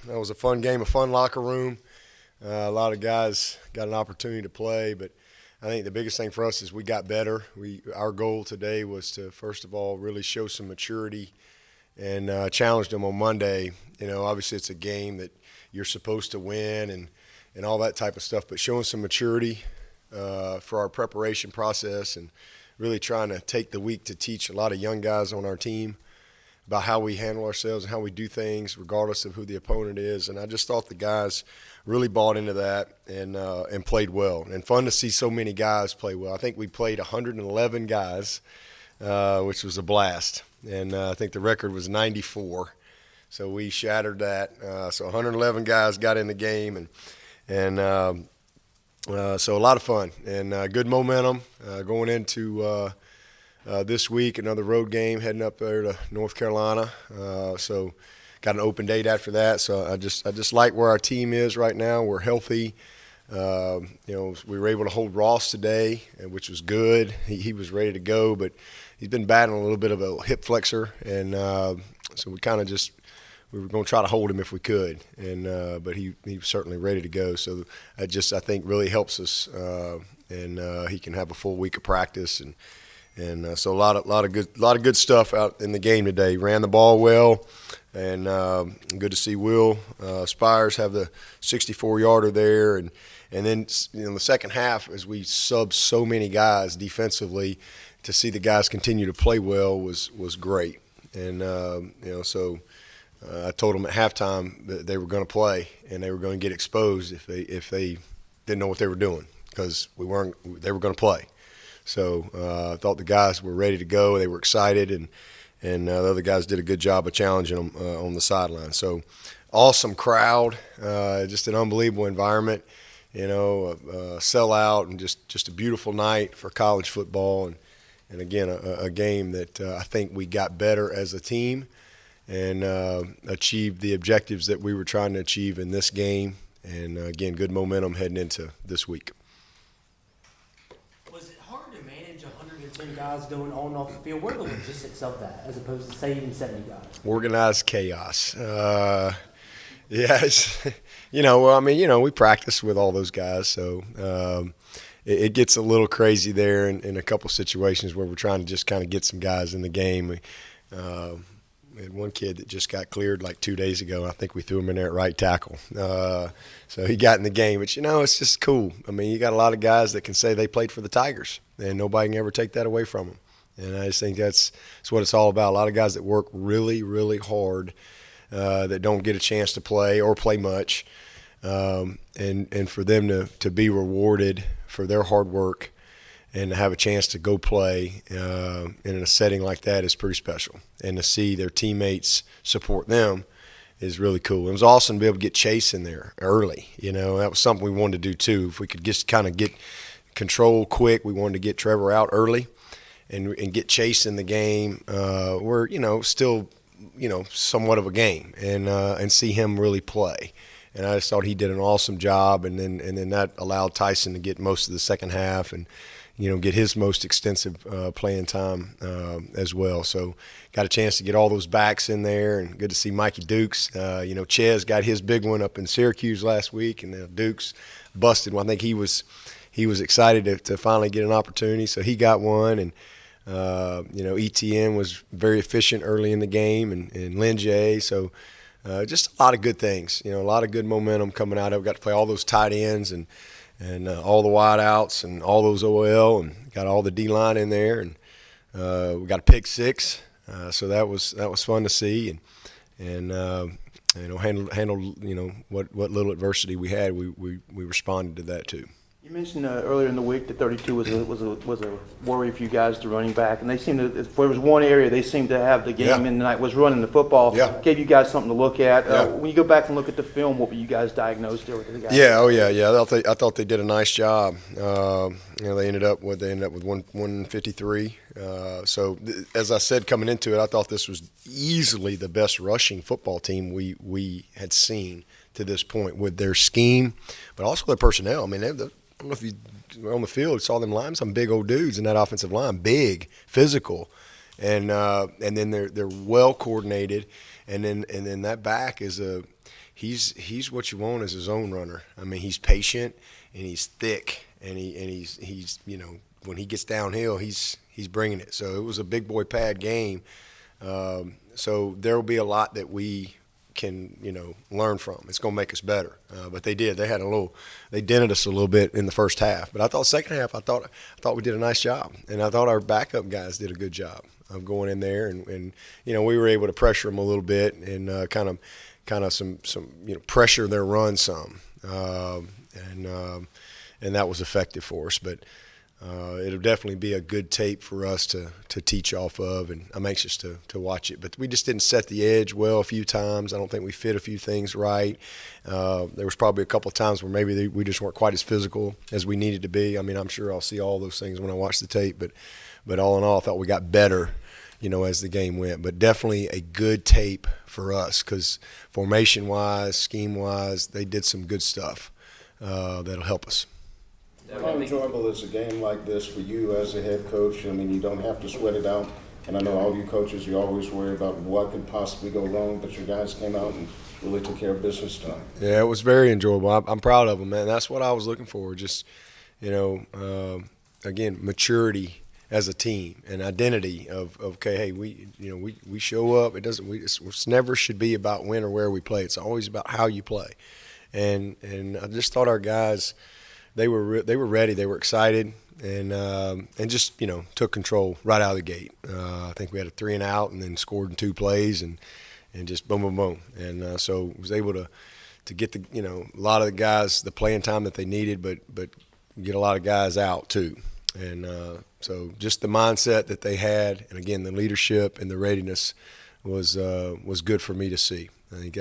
That was a fun game, a fun locker room. A lot of guys got an opportunity to play, but I think the biggest thing for us is we got better. Our goal today was to, first of all, really show some maturity and challenge them on Monday. Obviously it's a game that you're supposed to win and all that type of stuff, but showing some maturity for our preparation process and really trying to take the week to teach a lot of young guys on our team about how we handle ourselves and how we do things regardless of who the opponent is. And I just thought the guys really bought into that and played well. And fun to see so many guys play well. I think we played 111 guys, which was a blast. And I think the record was 94. So we shattered that. So 111 guys got in the game, and so a lot of fun and good momentum going into this week. Another road game heading up there to North Carolina. So got an open date after that. So I just like where our team is right now. We're healthy. We were able to hold Ross today, which was good. He was ready to go, but he's been battling a little bit of a hip flexor, and so we were going to try to hold him if we could, but he was certainly ready to go. So I think really helps us, and he can have a full week of practice, and so a lot of good stuff out in the game today. Ran the ball well, and good to see Will Spires have the 64-yarder there, and then the second half, as we subbed so many guys defensively, to see the guys continue to play well was great, and so. I told them at halftime that they were going to play and they were going to get exposed if they didn't know what they were doing, because they were going to play. So I thought the guys were ready to go. They were excited, and the other guys did a good job of challenging them on the sideline. So awesome crowd, just an unbelievable environment, a sellout, and just a beautiful night for college football. And again, a game that I think we got better as a team and achieved the objectives that we were trying to achieve in this game. And, again, good momentum heading into this week. Was it hard to manage 110 guys going on and off the field? What are the logistics of that as opposed to, say, even 70 guys? Organized chaos. We practice with all those guys, so it gets a little crazy there in a couple situations where we're trying to just kind of get some guys in the game. We had one kid that just got cleared like 2 days ago. I think we threw him in there at right tackle. So he got in the game. But, it's just cool. I mean, you got a lot of guys that can say they played for the Tigers, and nobody can ever take that away from them. And I just think that's what it's all about. A lot of guys that work really, really hard that don't get a chance to play or play much, and for them to be rewarded for their hard work and to have a chance to go play in a setting like that is pretty special. And to see their teammates support them is really cool. It was awesome to be able to get Chase in there early. That was something we wanted to do too. If we could just kind of get control quick, we wanted to get Trevor out early and get Chase in the game. We're still somewhat of a game, and see him really play. And I just thought he did an awesome job, and then that allowed Tyson to get most of the second half and get his most extensive playing time as well. So got a chance to get all those backs in there, and good to see Mikey Dukes. Ches got his big one up in Syracuse last week, and Dukes busted one. I think he was excited to finally get an opportunity, so he got one. And ETN was very efficient early in the game, and Lin J. So just a lot of good things. A lot of good momentum coming out of it. Got to play all those tight ends and all the wide outs and all those OL, and got all the D-line in there, and we got a pick six, so that was fun to see, and handled what little adversity we had, we responded to that too. You mentioned earlier in the week that 32 was a worry for you guys, the running back, and they seemed to, if there was one area they seemed to have the game in the night was running the football. Yeah. Gave you guys something to look at. Yeah. When you go back and look at the film, what were you guys diagnosed there with the guys? Yeah, I thought they did a nice job. They ended up with 153. So as I said coming into it, I thought this was easily the best rushing football team we had seen to this point with their scheme, but also their personnel. I mean, I don't know if you were on the field, saw them line, some big old dudes in that offensive line, big, physical, and then they're well coordinated, and then that back is he's what you want as a zone runner. I mean, he's patient and he's thick, and he's when he gets downhill, he's bringing it. So it was a big boy pad game. So there will be a lot that we can learn from. It's going to make us better. But they did. They dented us a little bit in the first half. But I thought second half, I thought we did a nice job, and I thought our backup guys did a good job of going in there, and we were able to pressure them a little bit and kind of some pressure their run some, and that was effective for us. But it'll definitely be a good tape for us to teach off of, and I'm anxious to watch it. But we just didn't set the edge well a few times. I don't think we fit a few things right. There was probably a couple of times where maybe we just weren't quite as physical as we needed to be. I mean, I'm sure I'll see all those things when I watch the tape, but all in all, I thought we got better, as the game went. But definitely a good tape for us because formation-wise, scheme-wise, they did some good stuff that'll help us. How enjoyable is a game like this for you as a head coach? I mean, you don't have to sweat it out. And I know all you coaches, you always worry about what could possibly go wrong, but your guys came out and really took care of business tonight. Yeah, it was very enjoyable. I'm proud of them, man. That's what I was looking for. Just, again, maturity as a team and identity of okay, hey, we show up. It never should be about when or where we play. It's always about how you play. And I just thought our guys, they were ready. They were excited, and just took control right out of the gate. I think we had a 3 and out, and then scored in 2 plays, and just boom, boom, boom. And so was able to get the a lot of the guys the playing time that they needed, but get a lot of guys out too. And so just the mindset that they had, and again the leadership and the readiness was good for me to see. I think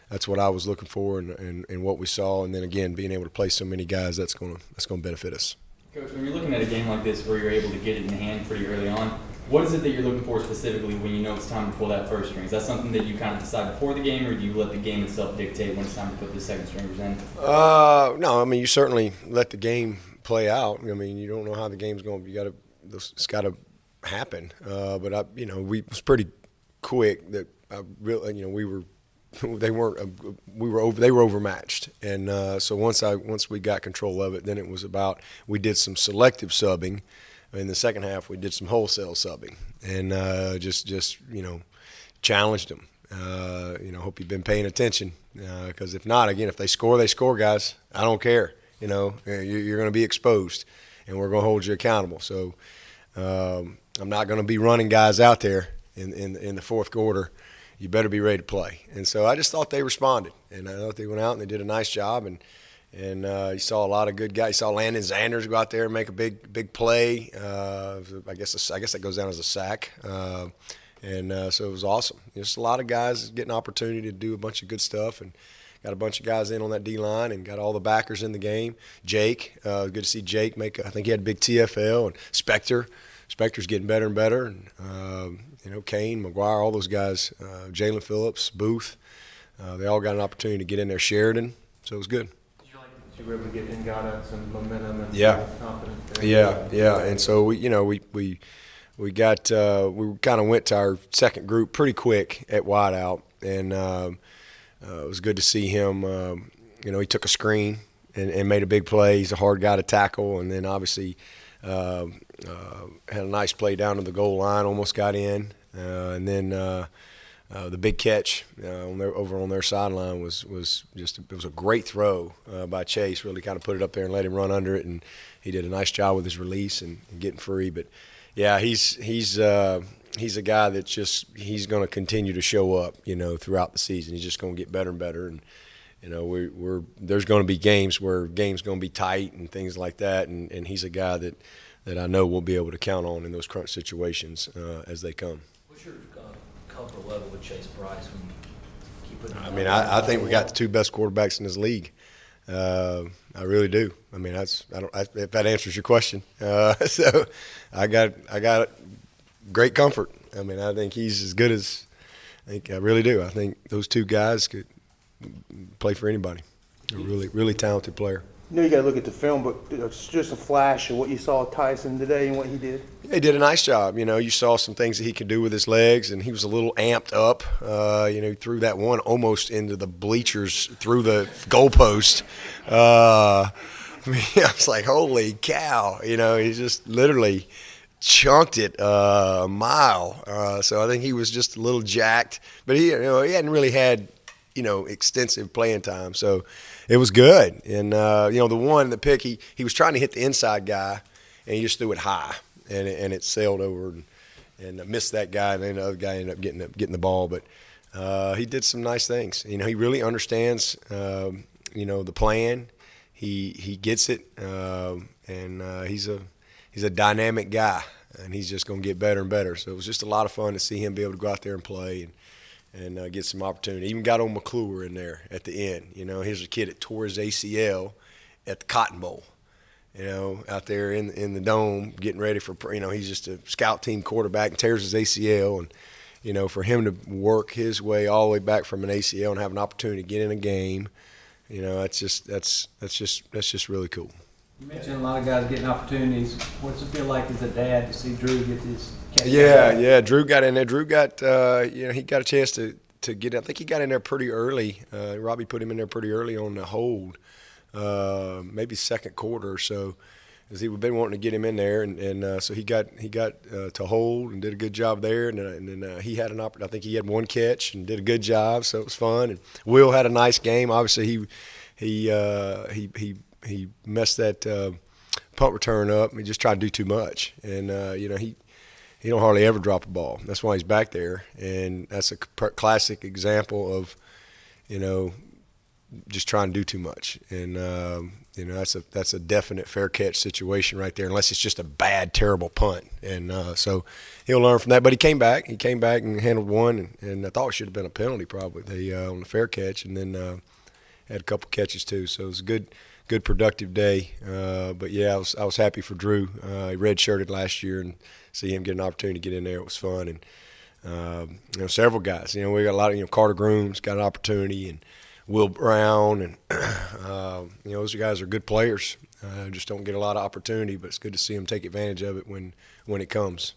that's what I was looking for and what we saw, and then again being able to play so many guys, that's going to benefit us. Coach, when you're looking at a game like this where you're able to get it in hand pretty early on, what is it that you're looking for specifically when you know it's time to pull that first string? Is that something that you kind of decide before the game, or do you let the game itself dictate when it's time to put the second stringers in? No, I mean you certainly let the game play out. I mean you don't know how the game's going. It's got to happen. But we was pretty quick that they were overmatched, and so once we got control of it, then it was about we did some selective subbing. In the second half, we did some wholesale subbing, and just challenged them. Hope you've been paying attention, because if not, again, if they score, guys. I don't care. You're going to be exposed, and we're going to hold you accountable. So I'm not going to be running guys out there in the fourth quarter. You better be ready to play. And so I just thought they responded, and I thought they went out and they did a nice job. And you saw a lot of good guys. You saw Landon Zanders go out there and make a big play. I guess that goes down as a sack. So it was awesome. Just a lot of guys getting an opportunity to do a bunch of good stuff, and got a bunch of guys in on that D-line and got all the backers in the game. Jake, good to see Jake make I think he had a big TFL, and Spector's getting better and better, and Kane, McGuire, all those guys, Jalen Phillips, Booth, they all got an opportunity to get in there. Sheridan, so it was good. Did you like that you were able to get Ngata some momentum and confidence there? Yeah, and so we kind of went to our second group pretty quick at wideout, and it was good to see him. He took a screen and made a big play. He's a hard guy to tackle, and then obviously had a nice play down to the goal line, almost got in, and then the big catch over on their sideline was a great throw by Chase. Really kind of put it up there and let him run under it, and he did a nice job with his release and getting free. But yeah, he's a guy that he's going to continue to show up, throughout the season. He's just going to get better and better, and there's going to be games where games going to be tight and things like that, and he's a guy that I know we'll be able to count on in those crunch situations as they come. What's your comfort level with Chase Bryce when you keep putting him? I mean, I think we got the 2 best quarterbacks in this league. I really do. I mean, if that answers your question. So I got great comfort. I mean, I think he's as good as I really do. I think those 2 guys could play for anybody. A really, really talented player. You know you got to look at the film, but it's just a flash of what you saw Tyson today and what he did. He did a nice job. You saw some things that he could do with his legs, and he was a little amped up. He threw that one almost into the bleachers through the goalpost. I was like, holy cow. He just literally chunked it a mile. So I think he was just a little jacked. But he hadn't really had, extensive playing time. So it was good. And, the one, the pick, he was trying to hit the inside guy, and he just threw it high. And it sailed over and missed that guy, and then the other guy ended up getting the ball. But he did some nice things. He really understands, the plan. He gets it, and he's a dynamic guy, and he's just going to get better and better. So it was just a lot of fun to see him be able to go out there and play and get some opportunity. Even got on McClure in there at the end. Here's a kid that tore his ACL at the Cotton Bowl. Out there in the dome, getting ready for, he's just a scout team quarterback and tears his ACL. And, for him to work his way all the way back from an ACL and have an opportunity to get in a game, that's just really cool. You mentioned a lot of guys getting opportunities. What's it feel like as a dad to see Drew get this catch? Yeah. Drew got in there. Drew got, he got a chance to get, I think he got in there pretty early. Robbie put him in there pretty early on the hold. Maybe second quarter or so, as he had been wanting to get him in there, and so he got to hold and did a good job there, and then he had an opportunity. I think he had one catch and did a good job, so it was fun. And Will had a nice game. Obviously, he messed that punt return up. He just tried to do too much, and he don't hardly ever drop a ball. That's why he's back there, and that's a classic example of just trying to do too much, and that's a definite fair catch situation right there, unless it's just a bad, terrible punt, and so he'll learn from that. But he came back and handled one, and I thought it should have been a penalty probably on the fair catch, and then had a couple catches too. So it was a good productive day. But yeah, I was happy for Drew. He redshirted last year, and see him get an opportunity to get in there, it was fun. And several guys. We got a lot of Carter Grooms got an opportunity, and Will Brown, and those guys are good players. Just don't get a lot of opportunity, but it's good to see them take advantage of it when it comes.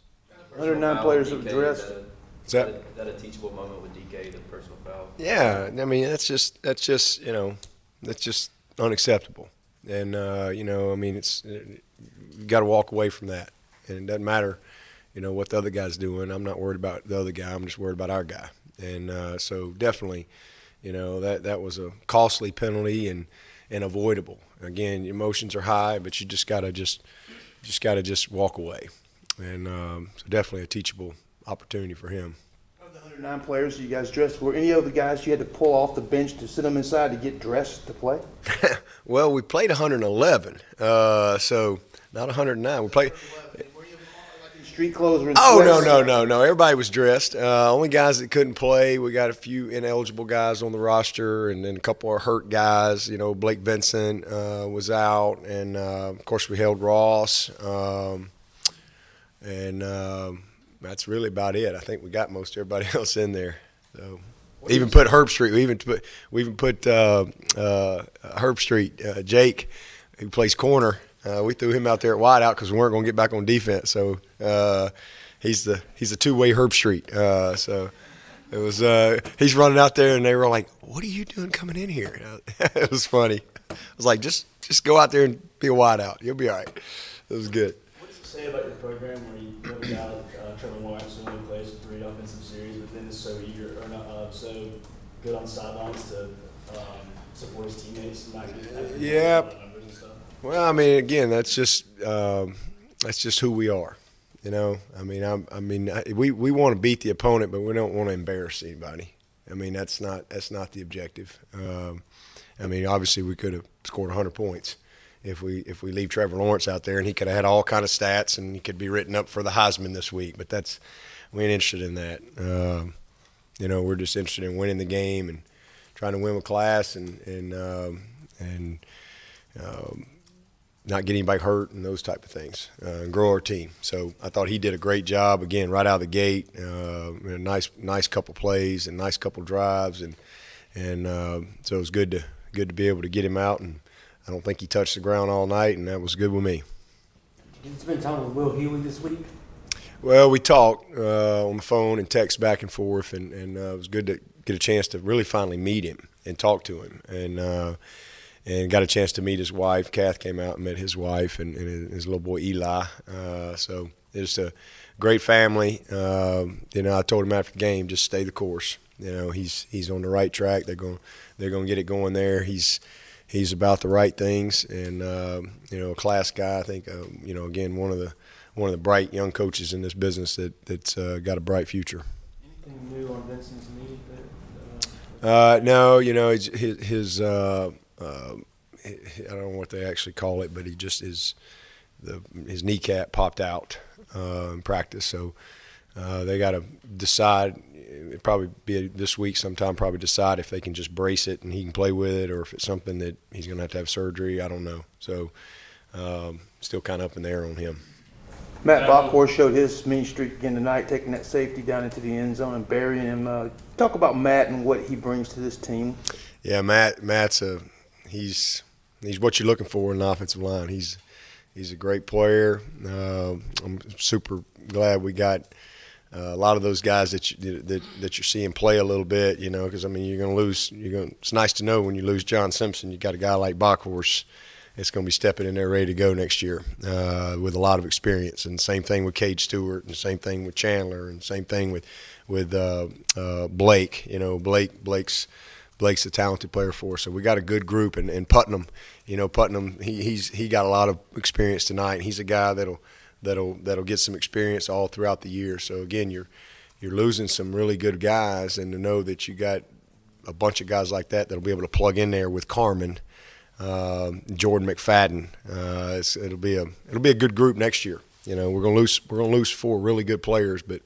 109 players have dressed. Is that a teachable moment with DK, the personal foul? Yeah, I mean that's just unacceptable. And it's you got to walk away from that, and it doesn't matter, what the other guy's doing. I'm not worried about the other guy. I'm just worried about our guy. And so definitely. That was a costly penalty and avoidable. Again, emotions are high, but you just gotta walk away. And so definitely a teachable opportunity for him. Of the 109 players you guys dressed, were any of the guys you had to pull off the bench to sit them inside to get dressed to play? Well, we played 111, so not 109. We played. Street clothes were No. Everybody was dressed. Only guys that couldn't play. We got a few ineligible guys on the roster, and then a couple of hurt guys. Blake Vincent was out, and of course we held Ross, and that's really about it. I think we got most everybody else in there. So even put Herb Street. We even put Herb Street, Jake, who plays corner. We threw him out there at wide out because we weren't going to get back on defense. So he's a two-way Herb Street. So it was he's running out there, and they were like, "What are you doing coming in here?" It was funny. I was like, "Just go out there and be a wide out. You'll be all right." It was good. What does it say about your program where you have a guy like Trevor Lawrence who only plays 3 offensive series, but then is so eager or not so good on the sidelines to support his teammates? Yeah. Well, I mean, again, that's just who we are, we want to beat the opponent, but we don't want to embarrass anybody. I mean, that's not the objective. Obviously, we could have scored 100 points if we leave Trevor Lawrence out there, and he could have had all kind of stats, and he could be written up for the Heisman this week. But we ain't interested in that. We're just interested in winning the game and trying to win with class and not get anybody hurt and those type of things, and grow our team. So I thought he did a great job, again, right out of the gate. A nice couple plays and nice couple drives, and so it was good to be able to get him out. And I don't think he touched the ground all night, and that was good with me. Did you spend time with Will Huey this week? Well, we talked on the phone and text back and forth, and it was good to get a chance to really finally meet him and talk to him, and got a chance to meet his wife. Kath came out and met his wife and his little boy Eli. So it's a great family. I told him after the game, just stay the course. He's on the right track. They're going to get it going there. He's about the right things, and a class guy. I think again one of the bright young coaches in this business that's got a bright future. Anything new on Vincent's knee? No, his I don't know what they actually call it, but he just his kneecap popped out in practice. So they got to decide. It'll probably be this week sometime. Probably decide if they can just brace it and he can play with it, or if it's something that he's going to have surgery. I don't know. So still kind of up in the air on him. Matt Bockhorst showed his mean streak again tonight, taking that safety down into the end zone and burying him. Talk about Matt and what he brings to this team. Yeah, Matt's he's what you're looking for in an offensive line. He's a great player. I'm super glad we got a lot of those guys that you're seeing play a little bit. Because you're going to lose. It's nice to know when you lose John Simpson, you got a guy like Bockhorst that's going to be stepping in there ready to go next year with a lot of experience. And same thing with Cade Stewart, and same thing with Chandler, and same thing with Blake. Blake's a talented player for us. So we got a good group, and Putnam, he got a lot of experience tonight. He's a guy that'll get some experience all throughout the year. So again, you're losing some really good guys, and to know that you got a bunch of guys like that'll be able to plug in there with Carmen, Jordan McFadden. It'll be a good group next year. We're gonna lose 4 really good players, but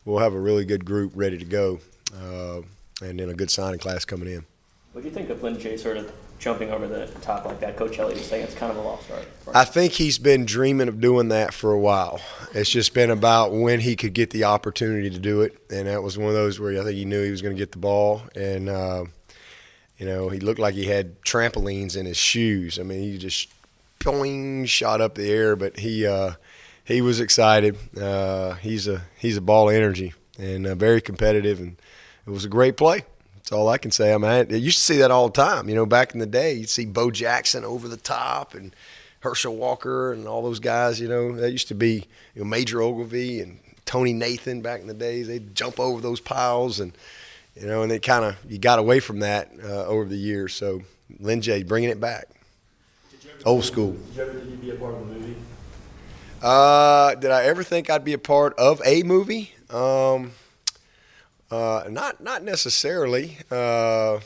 we'll have a really good group ready to go, and then a good signing class coming in. What do you think of Lynn Jay sort of jumping over the top like that? Coach Elliott is saying it's kind of a lost art. I think he's been dreaming of doing that for a while. It's just been about when he could get the opportunity to do it, and that was one of those where I think he knew he was going to get the ball, and he looked like he had trampolines in his shoes. He just shot up the air, but he was excited. He's a ball of energy and very competitive, and it was a great play. That's all I can say. I used to see that all the time. Back in the day, you'd see Bo Jackson over the top and Herschel Walker and all those guys. That used to be Major Ogilvy and Tony Nathan back in the days. They'd jump over those piles, and and they you got away from that over the years. So Lynn Jay bringing it back, old school. Did you ever think you'd be a part of a movie? Did I ever think I'd be a part of a movie? Not necessarily. I've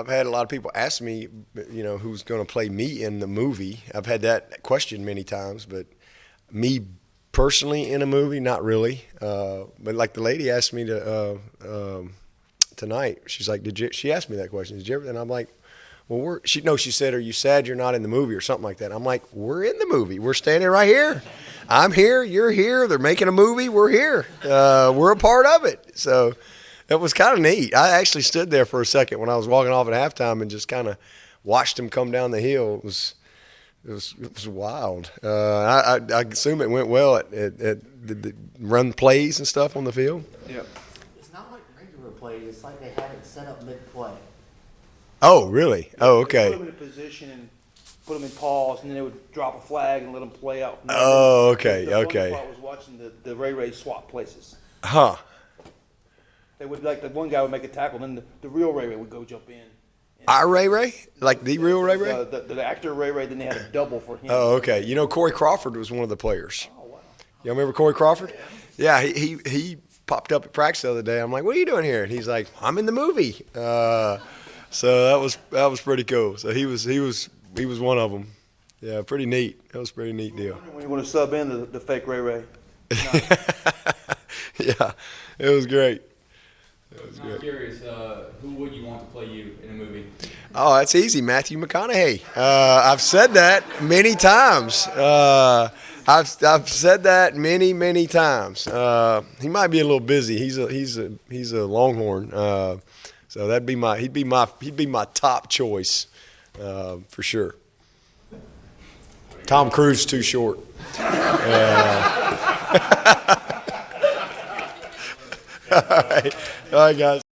had a lot of people ask me, who's going to play me in the movie. I've had that question many times, but me personally in a movie, not really. But like the lady asked me tonight, she's like, she asked me that question, did you ever? And I'm like, well, she said, are you sad you're not in the movie or something like that? I'm like, we're in the movie. We're standing right here. I'm here. You're here. They're making a movie. We're here. We're a part of it. So it was kind of neat. I actually stood there for a second when I was walking off at halftime and just kind of watched them come down the hill. It was wild. I assume it went well at the run plays and stuff on the field. Yeah. It's not like regular plays. It's like they have it set up mid-play. Oh, really? Oh, okay. Put them in a position and put them in pause, and then they would drop a flag and let them play out. Oh, okay, the okay. The funny part was watching the Ray swap places. Huh. They would, like, the one guy would make a tackle, and then the real Ray would go jump in. Our Ray? Like the real Ray? The actor Ray, then they had a double for him. Oh, okay. Corey Crawford was one of the players. Oh, wow. Y'all remember Corey Crawford? Yeah, he popped up at practice the other day. I'm like, what are you doing here? And he's like, I'm in the movie. So that was pretty cool. So he was one of them. Yeah, pretty neat. That was a pretty neat deal. When you want to sub in the fake Ray. Yeah, it was great. I'm curious, who would you want to play you in a movie? Oh, that's easy, Matthew McConaughey. I've said that many times. I've said that many times. He might be a little busy. He's a Longhorn. So he'd be my top choice for sure. Tom Cruise is too short. All right, guys.